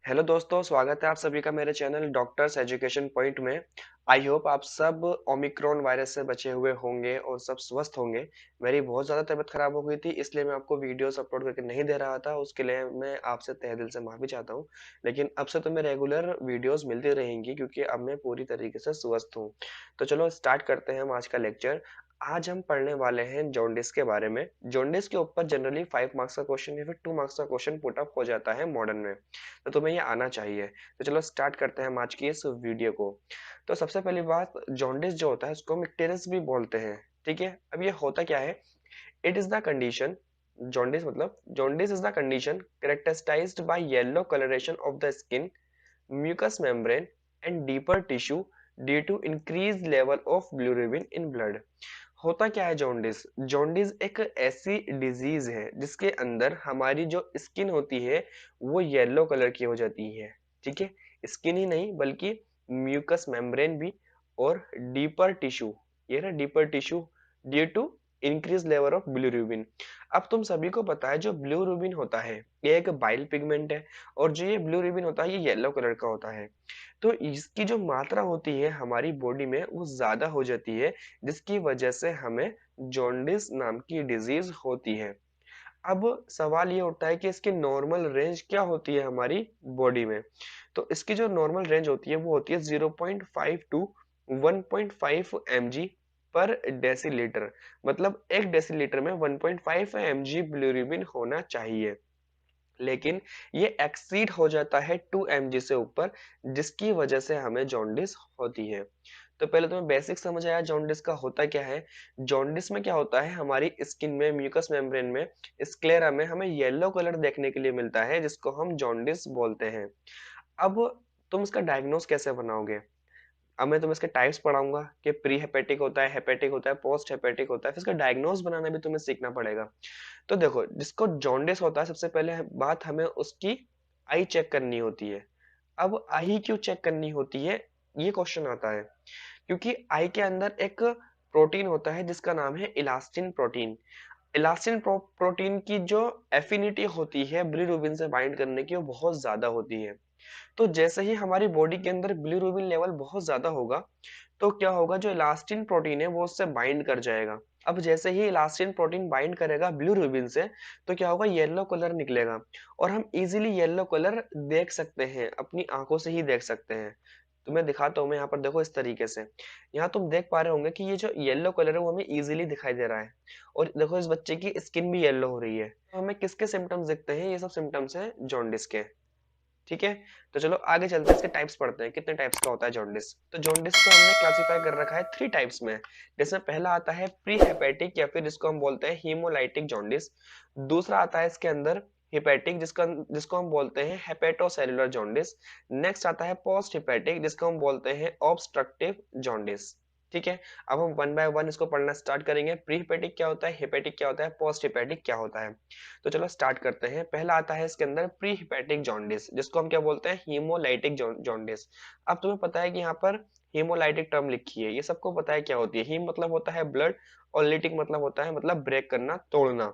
Hello दोस्तों, स्वागत है आप सभी का मेरे चैनल डॉक्टर्स एजुकेशन पॉइंट में। आई होप आप सब ओमिक्रॉन वायरस से बचे हुए होंगे और सब स्वस्थ होंगे। मेरी बहुत ज़्यादा तबीयत खराब हो गई थी, इसलिए मैं आपको वीडियोस अपलोड करके नहीं दे रहा था। उसके लिए मैं आपसे तहे दिल से माफ़ी चाहता हूँ। लेकिन अब से तो मैं रेगुलर वीडियोस मिलती रहेंगी क्योंकि अब मैं पूरी तरीके से स्वस्थ हूँ। तो चलो स्टार्ट करते हैं हम आज का लेक्चर। आज हम पढ़ने वाले हैं जॉन्डिस के बारे में। जॉन्डिस के ऊपर जनरली 5 मार्क्स का क्वेश्चन या फिर 2 मार्क्स का क्वेश्चन पुट अप हो जाता है मॉडर्न में। तो तुम्हें ये आना चाहिए। तो चलो स्टार्ट करते हैं हम आज की इस वीडियो को। तो सबसे पहली बात, जॉन्डिस जो होता है उसको हम इक्टेरिस भी बोलते हैं। ठीक है, अब ये होता क्या है? It is the condition, jaundice is the condition characterised by yellow coloration of the skin, mucus membrane and deeper tissue due to increase level of bilirubin in blood. होता क्या है जॉन्डिस? जॉन्डिस एक ऐसी डिजीज है जिसके अंदर हमारी जो स्किन होती है वो येलो कलर की हो जाती है। ठीक है, स्किन ही नहीं बल्कि म्यूकस मेम्ब्रेन भी और डीपर टिश्यू, ये ना deeper tissue due to increase level of bilirubin. अब तुम सभी को पता है जो बिलिरुबिन होता है ये एक बाइल पिगमेंट है, और जो ये बिलिरुबिन होता है ये येलो कलर का होता है। तो इसकी जो मात्रा होती है हमारी बॉडी में वो ज्यादा हो जाती है, जिसकी वजह से हमें जॉन्डिस नाम की डिजीज होती है। अब सवाल ये उठता है कि इसकी नॉर्मल रेंज क्या होती है हमारी बॉडी में। तो इसकी जो नॉर्मल रेंज होती है वो होती है 0.5 टू 1.5 mg पर डेसीलीटर। मतलब एक डेसीलीटर में 1.5 mg बिलिरुबिन होना चाहिए। लेकिन ये एक्सीड हो जाता है 2 mg से ऊपर, जिसकी वजह से हमें जॉन्डिस होती है। तो पहले तुम्हें बेसिक समझ आया जॉन्डिस का होता क्या है। जॉन्डिस में क्या होता है, हमारी स्किन में म्यूकस मेम्ब्रेन में स्क्लेरा में हमें येलो कलर देखने के लिए मिलता है, जिसको हम जॉन्डिस बोलते हैं। अब तुम इसका डायग्नोस कैसे बनाओगे? अब मैं तुम्हें इसके टाइप्स पढ़ाऊंगा कि प्री हेपेटिक होता है, हेपेटिक होता है, पोस्ट हेपेटिक होता है, फिर इसका डायग्नोस बनाना भी तुम्हें सीखना पड़ेगा। तो देखो, जिसको जॉन्डिस होता है सबसे पहले बात हमें उसकी आई चेक करनी होती है। अब आई क्यों चेक करनी होती है, ये क्वेश्चन आता है क्योंकि आई के अंदर एक प्रोटीन होता है जिसका नाम है इलास्टिन प्रोटीन। इलास्टिन प्रोटीन की जो एफिनिटी होती है बिलिरुबिन से बाइंड करने की वो बहुत ज्यादा होती है। तो जैसे ही हमारी बॉडी के अंदर बिलिरुबिन लेवल बहुत ज्यादा होगा तो क्या होगा, जो इलास्टिन प्रोटीन है वो उससे बाइंड कर जाएगा। अब जैसे ही इलास्टिन प्रोटीन बाइंड करेगा बिलिरुबिन से तो क्या होगा, येलो कलर निकलेगा। और हम इजीली येलो कलर देख सकते हैं, अपनी आंखों से ही देख सकते हैं। तुम्हें दिखाता हूँ मैं यहाँ पर, देखो इस तरीके से। यहाँ तुम देख पा रहे होंगे कि ये जो येलो कलर है वो हमें इजीली दिखाई दे रहा है। और देखो इस बच्चे की स्किन भी येलो हो रही है। तो हमें किसके सिम्टम्स दिखते हैं? ये सब सिम्टम्स हैं जॉन्डिस के। ठीक है, तो चलो आगे चलते हैं, इसके टाइप्स पढ़ते हैं कितने टाइप्स का होता है जॉन्डिस। तो जॉन्डिस को हमने क्लासिफाई कर रखा है 3 टाइप्स में। जिसमें पहला आता है प्री हेपेटिक या फिर जिसको हम बोलते हैं हीमोलाइटिक जॉन्डिस। दूसरा आता है इसके अंदर हेपेटिक, जिसका जिसको हम बोलते हैं हेपेटोसेलुलर जॉन्डिस। नेक्स्ट आता है पोस्ट हेपेटिक, जिसको हम बोलते हैं ऑब्स्ट्रक्टिव जॉन्डिस। ठीक है, अब हम वन बाय वन इसको पढ़ना स्टार्ट करेंगे। प्री हेपेटिक क्या होता है, हेपेटिक क्या होता है, पोस्ट हेपेटिक क्या होता है। तो चलो स्टार्ट करते हैं। पहला आता है इसके अंदर प्री हिपैटिक जॉन्डिस, जिसको हम क्या बोलते हैं, हीमोलाइटिक जॉन्डिस। अब तुम्हें पता है कि यहाँ पर हीमोलाइटिक टर्म लिखी है, ये सबको पता है क्या होती है। हीम मतलब होता है ब्लड, और लिटिक मतलब होता है मतलब ब्रेक करना, तोड़ना।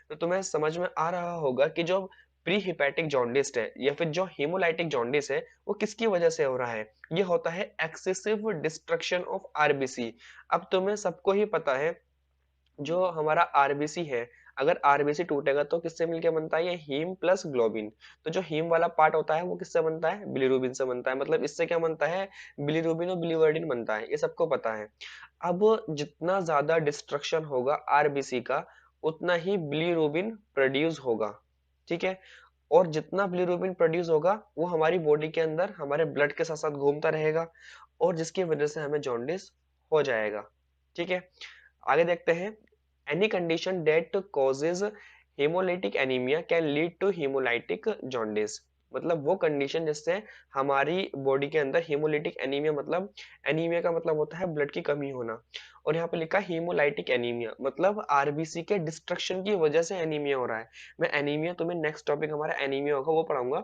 तो तुम्हें समझ में आ रहा होगा कि जो प्री हिपैटिक जॉन्डिस है या फिर जो हीमोलाइटिक जॉन्डिस है वो किसकी वजह से हो रहा है। ये होता है एक्सेसिव डिस्ट्रक्शन ऑफ आरबीसी। अब तुम्हें सबको ही पता है जो हमारा आरबीसी है, अगर आरबीसी टूटेगा तो किससे मिलके बनता है, ये हीम प्लस ग्लोबिन। तो जो हीम वाला पार्ट होता है वो किससे बनता है, बिलिरुबिन से बनता है। मतलब इससे क्या बनता है, बिलिरुबिन और बिलिवर्डिन बनता है, ये सबको पता है। अब जितना ज्यादा डिस्ट्रक्शन होगा आरबीसी का उतना ही बिलिरुबिन प्रोड्यूस होगा। ठीक है, और जितना बिलिरुबिन प्रोड्यूस होगा वो हमारी बॉडी के अंदर हमारे ब्लड के साथ साथ घूमता रहेगा, और जिसकी वजह से हमें जॉन्डिस हो जाएगा। ठीक है, आगे देखते हैं। Any condition that causes haemolytic anaemia can lead to haemolytic jaundice. मतलब वो कंडीशन जिससे हमारी बॉडी के अंदर हेमोलाइटिक एनीमिया, मतलब एनीमिया का मतलब होता है ब्लड की कमी होना। और यहाँ पे लिखा हेमोलाइटिक एनीमिया मतलब आरबीसी के डिस्ट्रक्शन की वजह से एनीमिया हो रहा है। मैं एनीमिया, तुम्हें नेक्स्ट टॉपिक हमारा एनीमिया होगा वो पढ़ाऊंगा।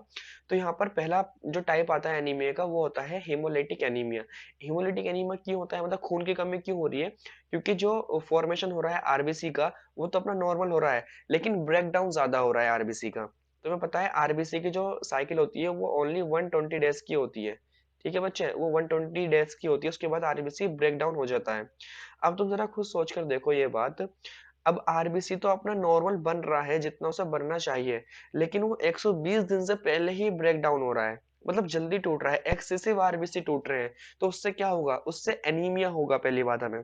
तो यहाँ पर पहला जो टाइप आता है एनीमिया का वो होता है हेमोलाइटिक एनीमिया। हेमोलाइटिक एनीमिया क्यों होता है, मतलब खून की कमी क्यों हो रही है? क्योंकि जो फॉर्मेशन हो रहा है आरबीसी का वो तो अपना नॉर्मल हो रहा है, लेकिन ब्रेक डाउन ज्यादा हो रहा है आरबीसी का। तुम्हें पता है आरबीसी की जो साइकिल होती है वो ओनली 120 डेज की होती है। ठीक है बच्चे, वो 120 डेज की होती है, उसके बाद आरबीसी ब्रेक डाउन हो जाता है। अब तुम जरा खुद सोच कर देखो ये बात। अब आरबीसी तो अपना नॉर्मल बन रहा है जितना उसे बनना चाहिए, लेकिन वो 120 दिन से पहले ही ब्रेक डाउन हो रहा है, मतलब जल्दी टूट रहा है, एक्सेसिव आरबीसी टूट रहे हैं। तो उससे क्या होगा, उससे एनीमिया होगा पहली बात हमें।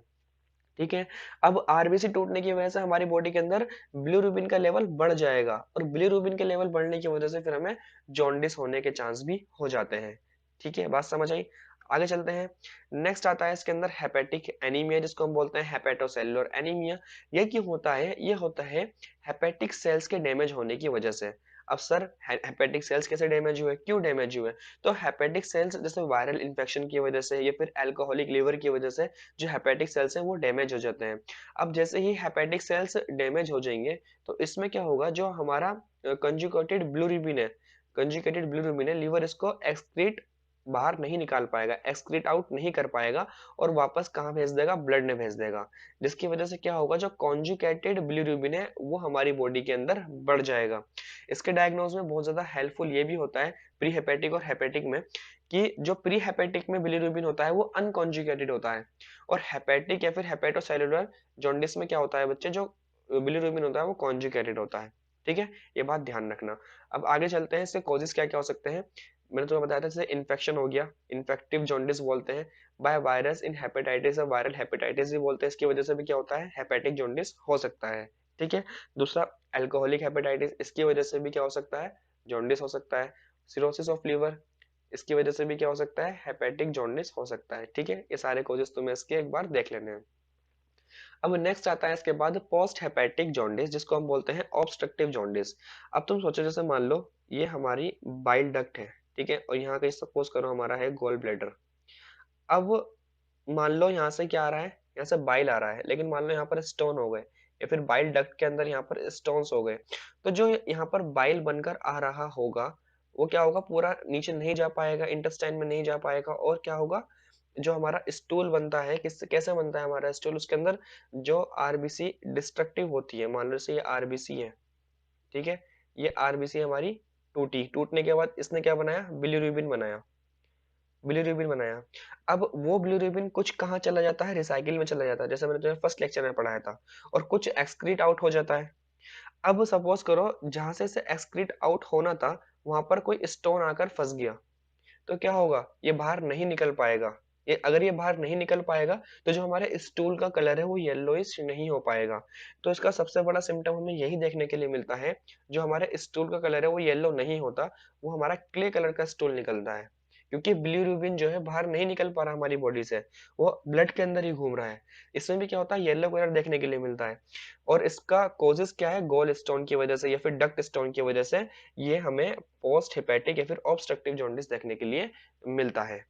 ठीक है। अब आरबीसी टूटने की वजह से हमारी बॉडी के अंदर बिलीरुबिन का लेवल बढ़ जाएगा, और बिलीरुबिन के लेवल बढ़ने की वजह से फिर हमें जॉन्डिस होने के चांस भी हो जाते हैं। ठीक है, बात समझ आई? आगे चलते हैं। नेक्स्ट आता है इसके अंदर हेपेटिक एनीमिया, जिसको हम बोलते हैं हेपेटोसेलुलर एनीमिया। ये क्यों होता है? ये होता है हेपेटिक सेल्स के डैमेज होने की वजह से। अब सर हेपेटिक सेल्स कैसे डैमेज हुए, क्यों डैमेज हुए? तो हेपेटिक सेल्स जैसे वायरल इन्फेक्शन की वजह से या फिर अल्कोहलिक लिवर की वजह से जो हेपेटिक सेल्स हैं वो डैमेज हो जाते हैं। अब जैसे ही हेपेटिक सेल्स डैमेज हो जाएंगे, तो इसमें क्या होगा, जो हमारा कंजुगेटेड बिलिरुबिन है, लीवर इसको एक्सक्रीट बाहर नहीं निकाल पाएगा, एक्सक्रीट आउट नहीं कर पाएगा, और वापस कहाँ भेज देगा, ब्लड में भेज देगा। जिसकी वजह से क्या होगा, जो कॉन्जुगेटेड बिलिरुबिन है वो हमारी बॉडी के अंदर बढ़ जाएगा। इसके डायग्नोज में बहुत ज्यादा हेल्पफुल ये भी होता है प्री हेपेटिक और हेपेटिक में, कि जो प्री हेपेटिक में बिलिरुबिन होता है वो अनकॉन्जुगेटेड होता है, और हेपेटिक या फिर हेपेटोसेलुलर जॉन्डिस में क्या होता है बच्चे, जो बिलिरुबिन होता है वो कॉन्जुगेटेड होता है। ठीक है, ये बात ध्यान रखना। अब आगे चलते हैं, इसके कॉजेस क्या क्या हो सकते हैं। मैंने तुम्हें बताया था, जैसे इन्फेक्शन हो गया, इन्फेक्टिव जॉन्डिस बोलते हैं, बाय वायरस इन हेपेटाइटिस और वायरल हेपेटाइटिस भी बोलते हैं, इसकी वजह से भी क्या होता है, हेपेटिक जॉन्डिस हो सकता है। ठीक है। दूसरा, अल्कोहलिक हेपेटाइटिस, इसकी वजह से भी क्या हो सकता है, जॉन्डिस हो सकता है। सिरोसिस ऑफ लीवर, इसकी वजह से भी क्या हो सकता है, हेपेटिक जॉन्डिस हो सकता है। ठीक है, ये सारे कॉजेस तुम्हें इसके एक बार देख लेने हैं। अब नेक्स्ट आता है इसके बाद पोस्ट हेपेटिक जॉन्डिस, जिसको हम बोलते हैं ऑब्स्ट्रक्टिव जॉन्डिस। अब तुम सोचो, जैसे मान लो ये हमारी बाइल डक्ट है, ठीक है, और यहाँ का सपोज करो हमारा है गोल ब्लैडर। अब मान लो यहाँ से क्या आ रहा है, यहाँ से बाइल आ रहा है, लेकिन मान लो यहाँ पर स्टोन हो गए, या फिर बाइल डक्ट के अंदर यहाँ पर स्टोन्स हो गए। तो जो यहाँ पर बाइल बनकर आ रहा होगा, वो क्या होगा, पूरा नीचे नहीं जा पाएगा, इंटेस्टाइन में नहीं जा पाएगा, और क्या होगा, जो हमारा स्टूल बनता है, किस कैसे बनता है हमारा स्टूल, उसके अंदर जो आरबीसी डिस्ट्रक्टिव होती है, मान लो से ये आरबीसी है, ठीक है, ये आरबीसी हमारी टूटी, टूटने के बाद इसने क्या बनाया, बिलीरुबिन बनाया, बिलीरुबिन बनाया। अब वो बिलीरुबिन कुछ कहाँ चला जाता है, रिसाइकिल में चला जाता है, जैसे मैंने तुम्हें फर्स्ट लेक्चर में पढ़ाया था, और कुछ एक्सक्रीट आउट हो जाता है। अब सपोज करो जहां से इसे एक्सक्रीट आउट होना था, वहां पर कोई स्टोन आकर फंस गया, तो क्या होगा, ये बाहर नहीं निकल पाएगा। ये अगर ये बाहर नहीं निकल पाएगा, तो जो हमारे स्टूल का कलर है वो येलोइश नहीं हो पाएगा। तो इसका सबसे बड़ा सिम्टम हमें यही देखने के लिए मिलता है, जो हमारे स्टूल का कलर है वो येलो नहीं होता, वो हमारा क्ले कलर का स्टूल निकलता है, क्योंकि बिलीरुबिन जो है बाहर नहीं निकल पा रहा हमारी बॉडी से, वो ब्लड के अंदर ही घूम रहा है। इसमें भी क्या होता है, येलो कलर देखने के लिए मिलता है। और इसका कॉजेस क्या है, गोल स्टोन की वजह से या फिर डक्ट स्टोन की वजह से ये हमें पोस्ट हेपेटिक या फिर ऑब्स्ट्रक्टिव जॉन्डिस देखने के लिए मिलता है।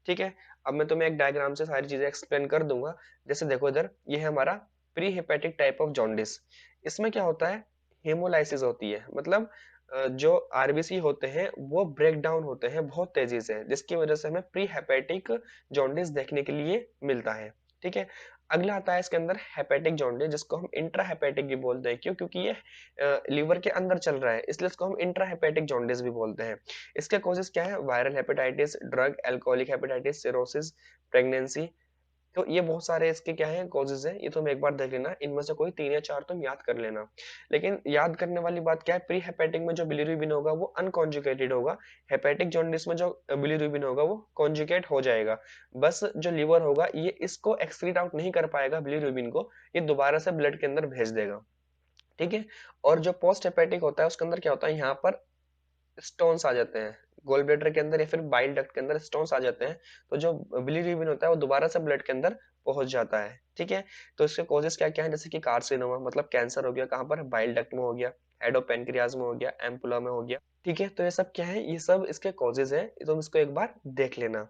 ठीक है। अब मैं तुम्हें एक डायग्राम से सारी चीजें एक्सप्लेन कर दूंगा। जैसे देखो इधर, ये है हमारा pre hepatic type of jaundice. इसमें क्या होता है, हेमोलाइसिस होती है, मतलब जो आरबीसी होते हैं वो ब्रेक डाउन होते हैं बहुत तेजी से, जिसकी वजह से हमें प्री हेपेटिक जॉन्डिस देखने के लिए मिलता है। ठीक है। अगला आता है इसके अंदर हेपेटिक जॉन्डिस, जिसको हम इंट्रा हेपेटिक भी बोलते हैं, क्यों, क्योंकि ये लीवर के अंदर चल रहा है, इसलिए इसको हम इंट्रा हेपेटिक जॉन्डिस भी बोलते हैं। इसके कॉजेस क्या है, viral hepatitis, drug, alcoholic hepatitis, cirrhosis, pregnancy. तो ये बहुत सारे इसके क्या है, कॉजेज है, ये तुम एक बार देख लेना, इनमें से कोई 3 या 4 तुम याद कर लेना। लेकिन याद करने वाली बात क्या है, प्री हेपेटिक में जो बिलिरुबिन होगा वो अनकॉन्जुगेटेड होगा, हेपेटिक जॉन्डिस में जो बिलिरुबिन होगा वो कॉन्जुगेट हो जाएगा। बस जो लीवर होगा ये इसको एक्सक्रीट आउट नहीं कर पाएगा बिलिरुबिन को, ये दोबारा से ब्लड के अंदर भेज देगा। ठीक है। और जो पोस्ट हेपेटिक होता है उसके अंदर क्या होता है, यहाँ पर स्टोन्स आ जाते हैं, गोल ब्लैडर के अंदर या फिर बाइल डक्ट के अंदर स्टोन्स आ जाते हैं, तो जो बिलीरुबिन होता है वो दोबारा से ब्लड के अंदर पहुंच जाता है। ठीक है। तो इसके कॉजेस क्या क्या है, जैसे कि कार्सिनोमा, मतलब कैंसर हो गया, कहाँ पर, बाइल डक्ट में हो गया, हेड ऑफ पेनक्रियाज में हो गया, एम्पुला में हो गया। ठीक है, तो ये सब क्या है, ये सब इसके कॉजेज है, तुम इसको एक बार देख लेना।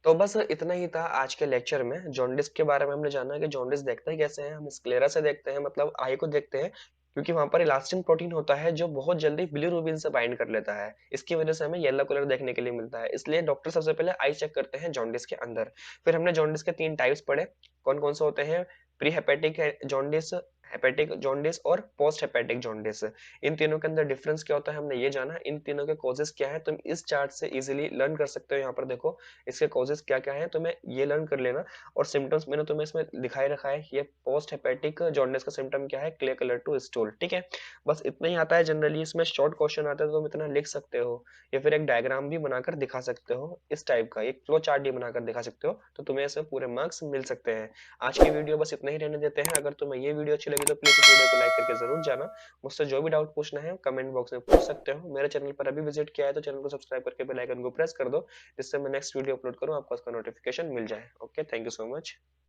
तो बस इतना ही था आज के लेक्चर में। जॉन्डिस के बारे में हमने जाना कि जॉन्डिस देखते हैं कैसे हैं, हम स्क्लेरा से देखते हैं, मतलब आई को देखते हैं, क्योंकि वहां पर इलास्टिन प्रोटीन होता है जो बहुत जल्दी बिलीरुबिन से बाइंड कर लेता है, इसकी वजह से हमें येलो कलर देखने के लिए मिलता है, इसलिए डॉक्टर सबसे पहले आई चेक करते हैं जॉन्डिस के अंदर। फिर हमने जॉन्डिस के 3 टाइप्स पढ़े, कौन कौन से होते हैं, pre hepatic jaundice, hepatic jaundice और पोस्ट हेपेटिक जॉन्डिस। इन तीनों के अंदर डिफरेंस क्या होता है हमने ये जाना, इन तीनों के कॉजेस क्या है तुम इस चार्ट से इजीली लर्न कर सकते हो। यहाँ पर देखो इसके कॉजेस क्या क्या है, तुम्हें ये लर्न कर लेना। और सिम्टम्स मैंने तुम्हें इसमें दिखाई रखा है। ये पोस्ट हेपेटिक जॉन्डिस का सिम्टम क्या है, क्लियर कलर टू स्टूल, ठीक है। बस इतना ही आता है जनरली, इसमें शॉर्ट क्वेश्चन आता है तो तुम इतना लिख सकते हो, या फिर एक डायग्राम भी बनाकर दिखा सकते हो, इस टाइप का एक फ्लो चार्ट भी बनाकर दिखा सकते हो, तो तुम्हें इसमें पूरे मार्क्स मिल सकते हैं। आज की वीडियो बस इतना ही रहने देते हैं। अगर तुम्हें ये वीडियो अच्छी लगी तो प्लीज इस वीडियो को लाइक करके जरूर जाना। मुझसे जो भी डाउट पूछना है कमेंट बॉक्स में पूछ सकते हो। मेरे चैनल पर अभी विजिट किया है तो चैनल को सब्सक्राइब करके बेल आइकन को प्रेस कर दो, जिससे मैं नेक्स्ट वीडियो अपलोड करूँ आपको उसका नोटिफिकेशन मिल जाए। Okay, thank you so much.